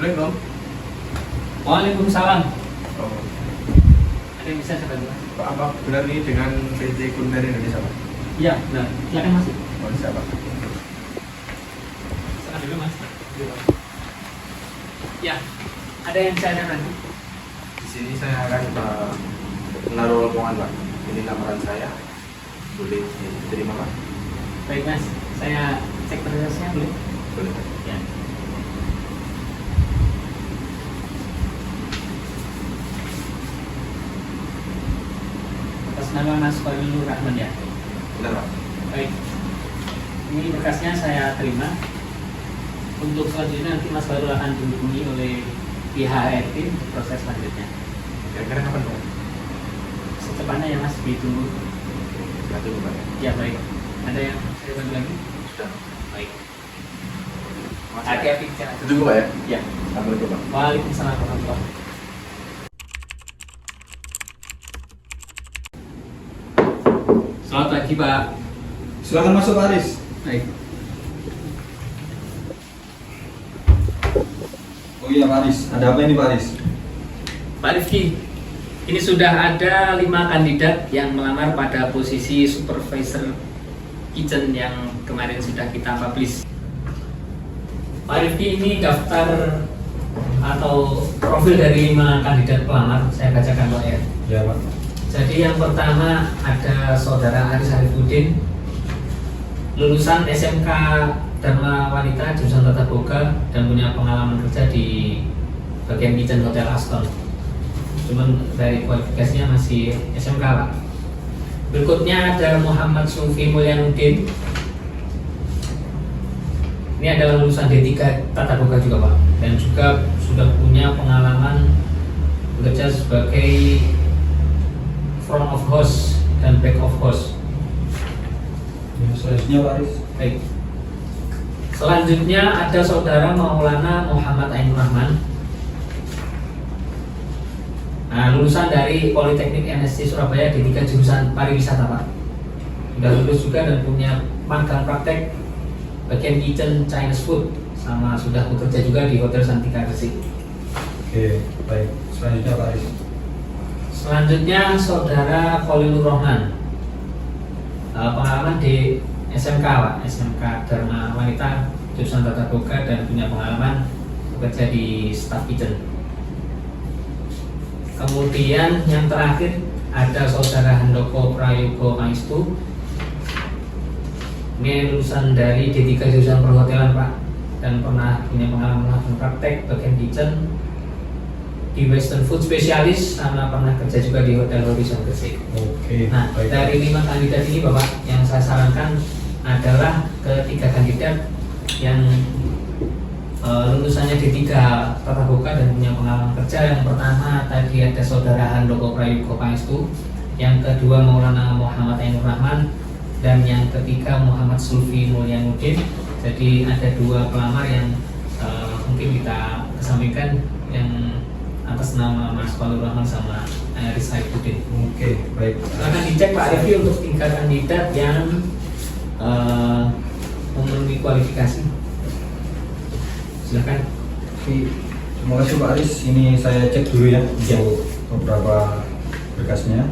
Assalamualaikum. Waalaikumsalam. Oh, Ada yang bisa saya bantu? Pak, apa benar ini dengan PT Kuliner Indonesia, Pak? Iya, benar. Silakan masuk. Oh, bisa, Pak. Silakan dulu, Mas. Ya, ada yang saya bantu? Di sini saya akan menaruh lowongan, Pak. Ini lamaran saya. Boleh diterima, Pak? Baik, Mas. Saya cek prosesnya boleh? Boleh, Pak. Ya. Atas nama Mas Khalilur Rahman ya. Benar, Pak. Baik. Ini berkasnya saya terima. Untuk selanjutnya nanti Mas Khalilur akan dihubungi oleh pihak HRT untuk proses selanjutnya. Kira-kira kapan, Pak? Secepatnya ya Mas, ditunggu. Kita tunggu, Pak. Ya baik. Ada yang saya bantu lagi? Sudah. Baik. Hati-hati bicara. Tunggu, Pak, ya? Ya. Assalamualaikum, Pak. Waalaikumsalam warahmatullahi wabarakatuh. Selamat pagi Pak. Silakan masuk Pak Aris. Baik. Oh iya Pak Aris, ada apa ini Pak Aris? Pak Rifki, ini sudah ada 5 kandidat yang melamar pada posisi supervisor kitchen yang kemarin sudah kita publish. Pak Rifki, ini daftar atau profil dari 5 kandidat pelamar, saya bacakan Pak ya. Ya Pak. Jadi yang pertama ada Saudara Aris Harifuddin, lulusan SMK Dharma Wanita jurusan Tata Boga dan punya pengalaman kerja di bagian kitchen Hotel Aston. Cuman dari kualifikasinya masih SMK Pak. Berikutnya ada Muhammad Sufi Mulyanuddin. Ini adalah lulusan D3 Tata Boga juga Pak, dan juga sudah punya pengalaman bekerja sebagai front of house dan back of house. Ya, selanjutnya Pak Aris. Baik. Selanjutnya ada Saudara Maulana Muhammad Ainur Rahman. Nah, lulusan dari Politeknik NSC Surabaya D3 jurusan pariwisata Pak. Sudah lulus juga dan punya magang praktek bagian kitchen Chinese food, sama sudah bekerja juga di Hotel Santika Gresik. Oke, baik. Selanjutnya Pak Aris. Selanjutnya Saudara Khalilur Rahman, pengalaman di SMK Pak, SMK Dharma Wanita jurusan Tata Boga dan punya pengalaman bekerja di staff kitchen. Kemudian yang terakhir ada Saudara Handoko Prayogo Pangestu. Ini lulusan dari D3 jurusan perhotelan Pak, dan pernah punya pengalaman langsung praktek bagian kitchen di Western Food Specialist, sama pernah kerja juga di Hotel Horizon Gresik. Oke, Nah, baik. dari 5 kandidat ini Bapak, yang saya sarankan adalah ketiga kandidat yang lulusannya D3 Tata Boga dan punya pengalaman kerja. Yang pertama tadi ada Saudara Handoko Prayogo Pangestu, yang kedua Maulana Muhammad Ainur Rahman, dan yang ketiga Muhammad Sulfi Mulyanuddin. Jadi ada 2 pelamar yang mungkin kita kesampingkan, yang atas nama Mas Khalilur Rahman sama Aris Harifuddin. Oke, baik. Akan dicek Pak Arifi untuk tingkat kandidat yang memenuhi kualifikasi. Silakan. Oke, terima kasih Pak Aris. Ini saya cek dulu ya untuk beberapa berkasnya.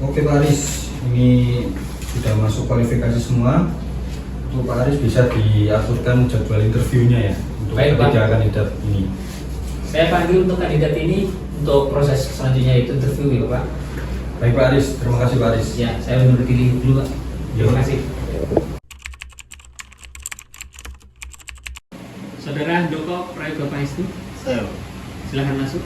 Oke Pak Aris, ini sudah masuk kualifikasi semua. Untuk Pak Aris bisa diaturkan jadwal interviewnya ya untuk Baik, Pak. ketiga kandidat ini. Saya panggil untuk kandidat ini untuk proses selanjutnya, itu interview ya Pak. Baik Pak Aris, terima kasih Pak Aris. Ya, saya undur diri dulu Pak. Terima Ya. kasih. Saudara Handoko Prayogo Pangestu, Saya. silakan masuk.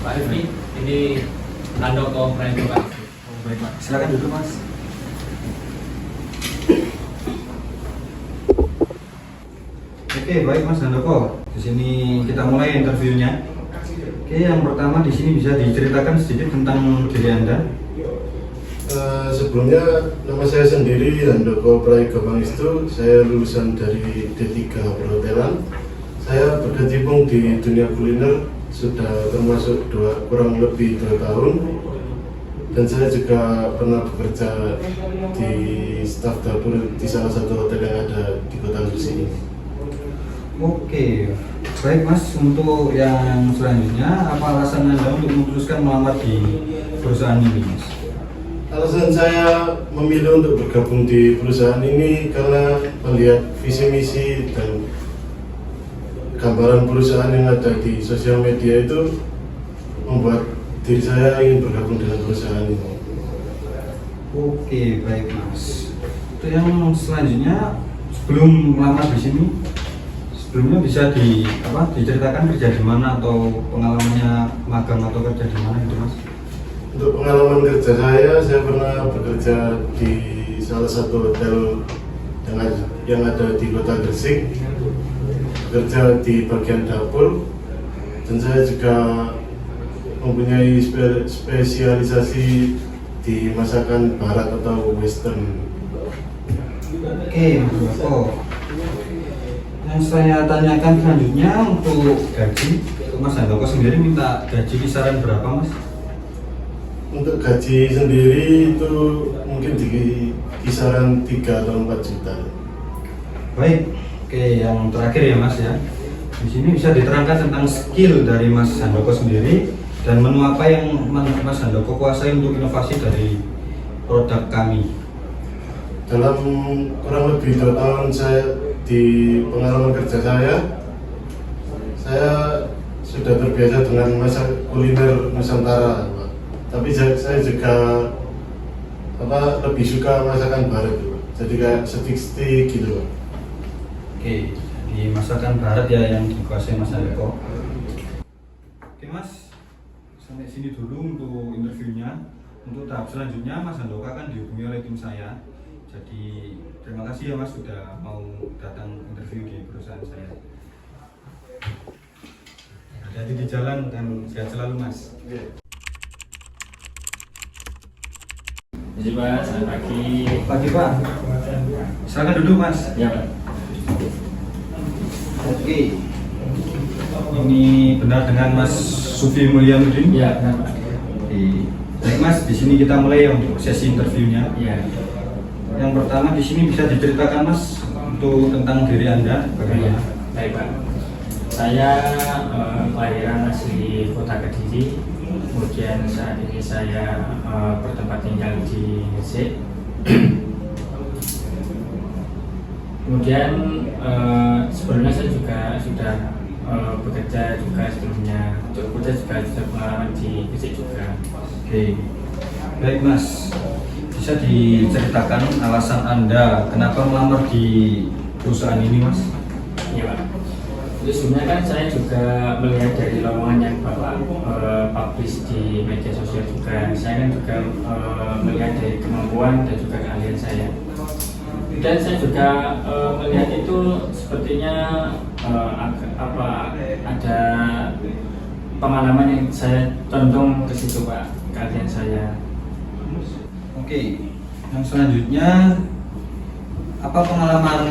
Pak Arifi, ini Handoko Prayogo Pangestu. Oh, baik, Pak. Silakan duduk, Mas. Oke, baik Mas Handoko. Di sini kita mulai interviewnya. Oke, Oke, yang pertama di sini bisa diceritakan sedikit tentang diri Anda. Sebelumnya nama saya sendiri Handoko Prayogo Pangestu. Saya lulusan dari D3 Perhotelan. Saya berkecimpung di dunia kuliner sudah termasuk kurang lebih 2 tahun. Dan saya juga pernah bekerja di staf dapur di salah satu hotel yang ada di kota Gresik ini. Oke, baik Mas. Untuk yang selanjutnya, apa alasan Anda untuk memutuskan melamar di perusahaan ini, Mas? Alasan saya memilih untuk bergabung di perusahaan ini karena melihat visi misi dan gambaran perusahaan yang ada di sosial media itu membuat diri saya ingin bergabung dengan perusahaan ini. Oke, baik Mas. Untuk yang selanjutnya, sebelum melamar di sini, sebelumnya bisa diceritakan kerja di mana atau pengalamannya magang atau kerja di mana itu, Mas? Untuk pengalaman kerja saya pernah bekerja di salah satu hotel yang ada di kota Gresik, bekerja di bagian dapur, dan saya juga mempunyai spesialisasi di masakan barat atau western. Oke, Mas Joko. Yang saya tanyakan selanjutnya untuk gaji, Mas Handoko sendiri minta gaji kisaran berapa, Mas? Untuk gaji sendiri itu mungkin di kisaran 3 atau 4 juta. Baik, oke, yang terakhir ya Mas ya. Di sini bisa diterangkan tentang skill dari Mas Handoko sendiri dan menu apa yang Mas Handoko kuasai untuk inovasi dari produk kami. Dalam kurang lebih 2 tahun saya di pengalaman kerja saya sudah terbiasa dengan masak kuliner Nusantara, Pak. Tapi saya juga lebih suka masakan barat, Pak. Jadi kayak steak gitu, Pak. Oke, di masakan barat ya yang dikuasai Mas Handoko. Oke Mas, sampai sini dulu untuk interviewnya. Untuk tahap selanjutnya Mas Handoko akan dihubungi oleh tim saya. Jadi terima kasih ya Mas sudah mau datang interview di perusahaan saya. Hati-hati di jalan dan sehat selalu Mas. Jadi Pak, selamat pagi. Pagi Pak. Silakan duduk Mas. Ya Pak. Oke. Ini benar dengan Mas Sufi Mulyanuddin? Ya benar Pak. Oke. Baik Mas, di sini kita mulai untuk sesi interviewnya. Ya. Yang pertama di sini bisa diceritakan Mas untuk tentang diri Anda bagaimana? Baik Pak. Saya kelahiran asli Kota Kediri. Kemudian saat ini saya bertempat tinggal di Gresik. Kemudian sebelumnya saya juga sudah bekerja juga sebelumnya. Untuk bekerja juga sudah pengalaman di Gresik juga. Oke. Baik Mas, bisa diceritakan alasan Anda kenapa melamar di perusahaan ini Mas? Iya Pak. Jadi sebenarnya kan saya juga melihat dari lowongan yang Bapak publish di media sosial juga. Saya kan juga melihat dari kemampuan dan juga keahlian saya. Dan saya juga melihat itu sepertinya ada pengalaman yang saya condong ke situ Pak, keahlian saya. Oke, yang selanjutnya apa pengalaman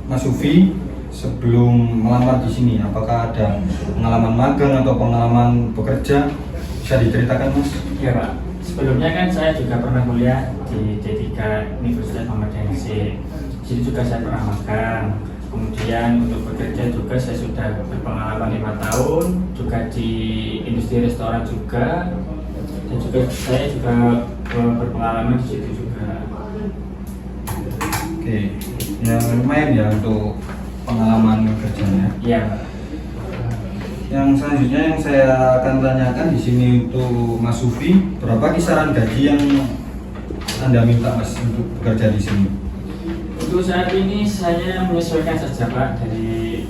Mas Sufi sebelum melamar di sini? Apakah ada pengalaman magang atau pengalaman bekerja? Bisa diceritakan Mas? Ya Pak, sebelumnya kan saya juga pernah kuliah di D3 Universitas Muhammadiyah Gresik. Di situ juga saya pernah magang. Kemudian untuk bekerja juga saya sudah berpengalaman 5 tahun, juga di industri restoran juga, dan juga saya juga berpengalaman di situ juga. Oke, yang lumayan ya untuk pengalaman kerjanya. Iya. Yang selanjutnya yang saya akan tanyakan di sini untuk Mas Sufi, berapa kisaran gaji yang Anda minta Mas untuk bekerja di sini? Untuk saat ini saya menyesuaikan saja Pak dari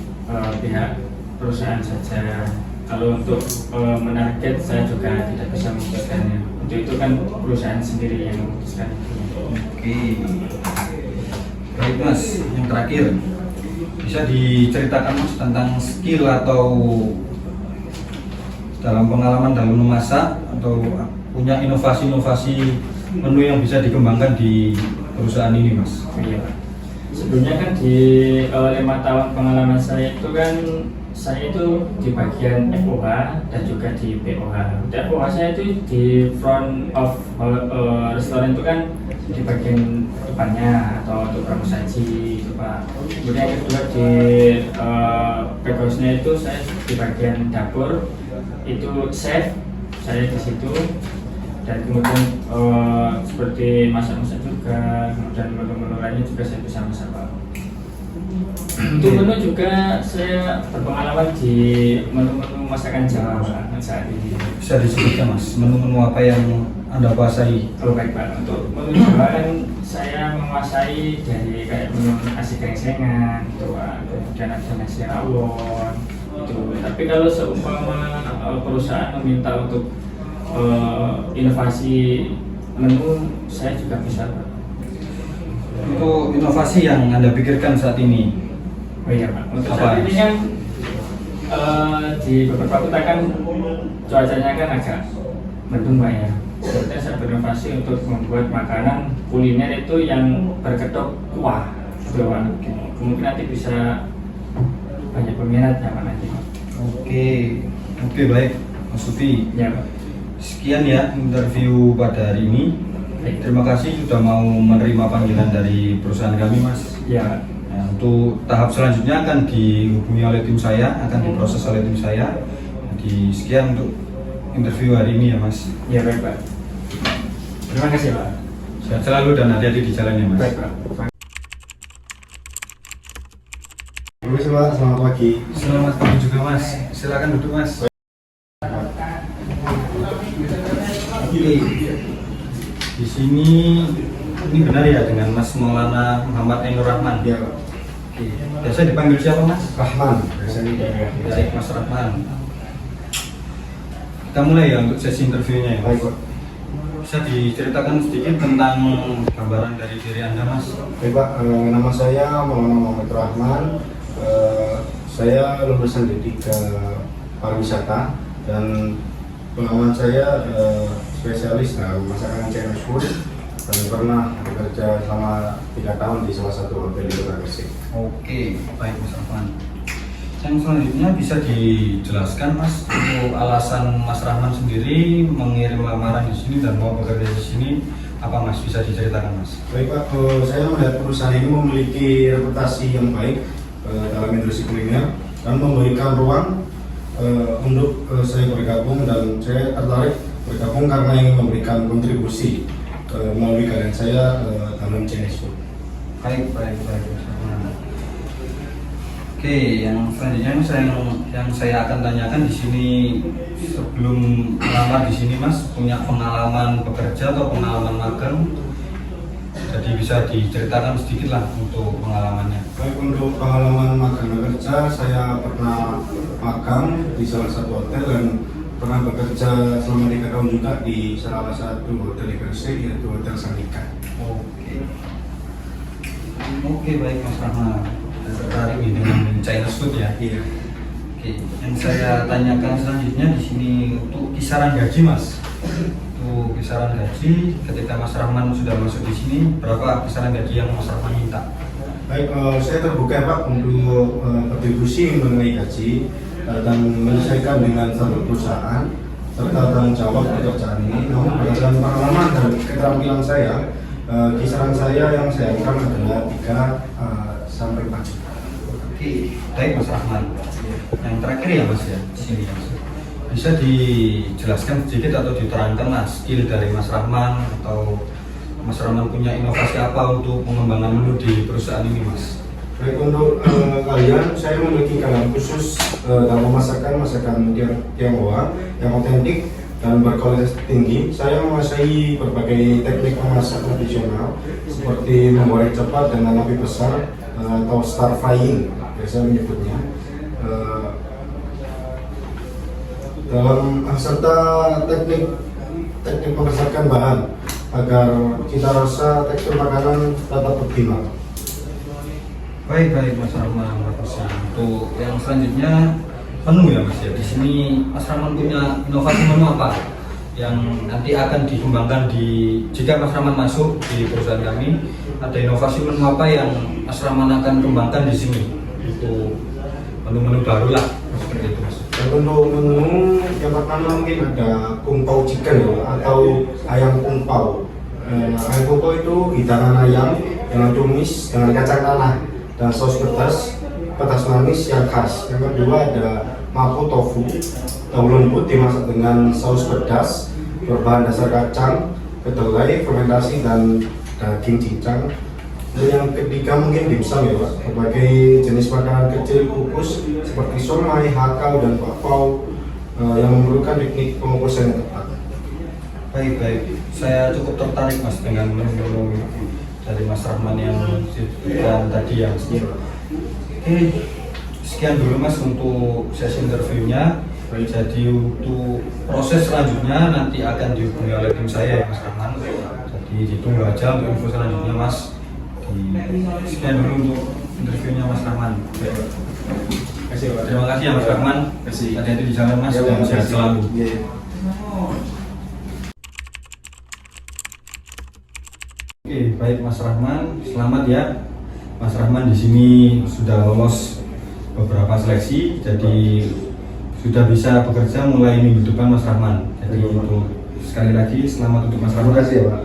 pihak perusahaan saja. Kalau untuk menarget saya juga tidak bisa memutuskannya. Untuk itu kan perusahaan sendiri yang memutuskan. Oke. Baik Mas, yang terakhir bisa diceritakan Mas tentang skill atau dalam pengalaman dalam memasak atau punya inovasi-inovasi menu yang bisa dikembangkan di perusahaan ini, Mas? Iya, Pak. Sebelumnya kan di 5 tahun pengalaman saya itu kan saya itu di bagian FOH dan juga di POH. Di FOH saya itu di front of restoran itu kan di bagian depannya atau untuk pramusaji itu Pak. Kemudian yang kedua di backhouse-nya itu saya di bagian dapur itu chef, saya di situ. Dan kemudian seperti masak-masak juga, kemudian menu-menu lainnya juga saya bisa masak Pak. Untuk menu juga saya berpengalaman di menu-menu masakan Jawa Pak saat ini. Bisa disebutkan, Mas, menu-menu apa yang Anda kuasai? Oh baik Pak, untuk menu Jawa kan saya menguasai dari kayak menu nasi gengsengan gitu Pak, kemudian ada nasi rawon itu. Tapi kalau seumpama perusahaan meminta untuk inovasi menu, saya juga bisa Pak. Untuk inovasi yang Anda pikirkan saat ini? Oh iya Pak, untuk Apa? saat ini kan di beberapa kota kan cuacanya kan agak mendung Pak ya. Sebenarnya saya berinovasi untuk membuat makanan kuliner itu yang berkedok kuah gitu Pak. Mungkin nanti bisa banyak peminat ya Pak nanti Pak. Oke, baik, Mas Sufi. Ya Pak. Sekian ya interview pada hari ini. Baik. Terima kasih sudah mau menerima panggilan dari perusahaan kami, Mas. Ya. Nah, untuk tahap selanjutnya akan dihubungi oleh tim saya, akan diproses oleh tim saya. Jadi sekian untuk interview hari ini ya, Mas. Ya baik Pak. Terima kasih Pak. Sehat selalu dan hati-hati di jalan ya, Mas. Baik Pak. Permisi Pak, selamat pagi. Selamat pagi juga, Mas. Silakan duduk, Mas. Oke. Di sini ini benar ya dengan Mas Maulana Muhammad Ainur Rahman. Ya Pak. Oke. Biasa dipanggil siapa, Mas? Rahman, biasanya Baik, Mas Rahman. Kita mulai ya untuk sesi interviewnya ya, Mas. Baik Pak. Bisa diceritakan sedikit tentang gambaran dari diri Anda, Mas? Baik Pak, nama saya Maulana Muhammad Rahman. Saya lulusan D3 pariwisata dan pengalaman saya spesialis dalam masakan Chinese food dan pernah bekerja selama 3 tahun di salah satu hotel di Kota Gresik. Oke, baik Mas Rahman. Yang selanjutnya bisa dijelaskan, Mas, untuk alasan Mas Rahman sendiri mengirim lamaran di sini dan mau bekerja di sini, apa Mas bisa diceritakan, Mas? Baik Pak, saya melihat perusahaan ini memiliki reputasi yang baik dalam industri kuliner dan memberikan ruang untuk saya bergabung, dan saya tertarik bergabung karena ingin memberikan kontribusi melalui karya saya dalam Chinese food. Baik, Mas Rahman. Oke, yang selanjutnya yang saya akan tanyakan di sini, sebelum melamar di sini, Mas, punya pengalaman bekerja atau pengalaman magang? Jadi bisa diceritakan sedikit lah untuk pengalamannya. Baik, untuk pengalaman magang bekerja, saya pernah magang di salah satu hotel dan pernah bekerja selama 3 tahun juga di salah satu hotel di Gresik, yaitu Hotel Sandika. Oke, baik Mas Rahman. Tertarik nih dengan Chinese food ya? Iya. Oke, yang saya tanyakan selanjutnya di sini untuk kisaran gaji, Mas. Untuk kisaran gaji ketika Mas Rahman sudah masuk di sini, berapa kisaran gaji yang Mas Rahman minta? Baik, saya terbuka Pak untuk berdiskusi mengenai gaji dan menyelesaikan dengan satu perusahaan serta tanggung jawab pekerjaan ini. Namun berdasarkan pengalaman dan keterampilan saya, kisaran saya yang saya inginkan adalah 3 sampai 4 juta. Oke, baik Mas Rahman. Yang terakhir ya Mas ya, di sini Mas. Bisa dijelaskan sedikit atau diterangkan Mas skill dari Mas Rahman, atau Mas Rahman punya inovasi apa untuk pengembangan menu di perusahaan ini, Mas? Baik, untuk kalian, saya memiliki kalian khusus dalam masakan Tionghoa yang otentik dan berkualitas tinggi. Saya menguasai berbagai teknik memasak tradisional seperti menggoreng cepat dengan api besar atau stir frying biasa menyebutnya, dalam serta teknik memasakkan bahan agar cita rasa tekstur makanan tetap optimal. Baik Mas Rahman, untuk yang selanjutnya menu ya Mas ya. Di sini Mas Rahman punya inovasi menu apa yang nanti akan dikembangkan jika Mas Rahman masuk di perusahaan kami, ada inovasi menu apa yang Mas Rahman akan kembangkan di sini untuk menu-menu baru lah seperti itu Mas. Untuk menu yang pertama mungkin ada kung pao chicken ya, atau ayam kung pao. Ayam kung pao itu hidangan ayam dengan tumis dengan kacang tanah dan saus pedas manis yang khas. Yang kedua ada mapo tofu, tahu lembut dimasak dengan saus pedas berbahan dasar kacang, kedelai, fermentasi dan daging cincang. Dan yang ketiga mungkin dimsum ya Pak, berbagai jenis makanan kecil kukus seperti somai, hakau, dan bakpao yang memerlukan teknik pengukusan yang tepat. Baik, saya cukup tertarik Mas dengan menu-menu dari Mas Rahman yang disebutkan tadi ya Mas. Oke, sekian dulu Mas untuk sesi interviewnya. Jadi untuk proses selanjutnya nanti akan dihubungi oleh tim saya ya Mas Rahman. Jadi ditunggu aja untuk info selanjutnya Mas. Sekian dulu untuk interviewnya Mas Rahman. Terima kasih ya Mas Rahman. Hati-hati di jalan Mas dan sehat selalu. Oke, baik Mas Rahman, selamat ya. Mas Rahman di sini sudah lolos beberapa seleksi, jadi sudah bisa bekerja mulai minggu depan Mas Rahman. Jadi untuk sekali lagi selamat untuk Mas Rahman. Terima kasih ya Pak.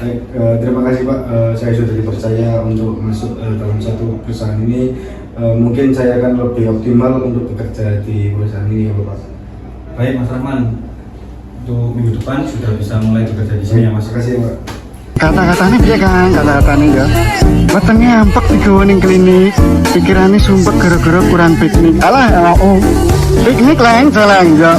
Baik, terima kasih Pak, saya sudah dipercaya untuk masuk dalam satu perusahaan ini. Mungkin saya akan lebih optimal untuk bekerja di perusahaan ini ya Pak. Baik Mas Rahman, untuk minggu depan sudah bisa mulai bekerja di sini ya Mas. Terima kasih Pak. Kata-katanya dia kan, kata-katanya ya. Wetenge ampek digawa ning klinik, pikirane sumpek gara-gara kurang piknik. Alah, piknik lah yang jalan ya.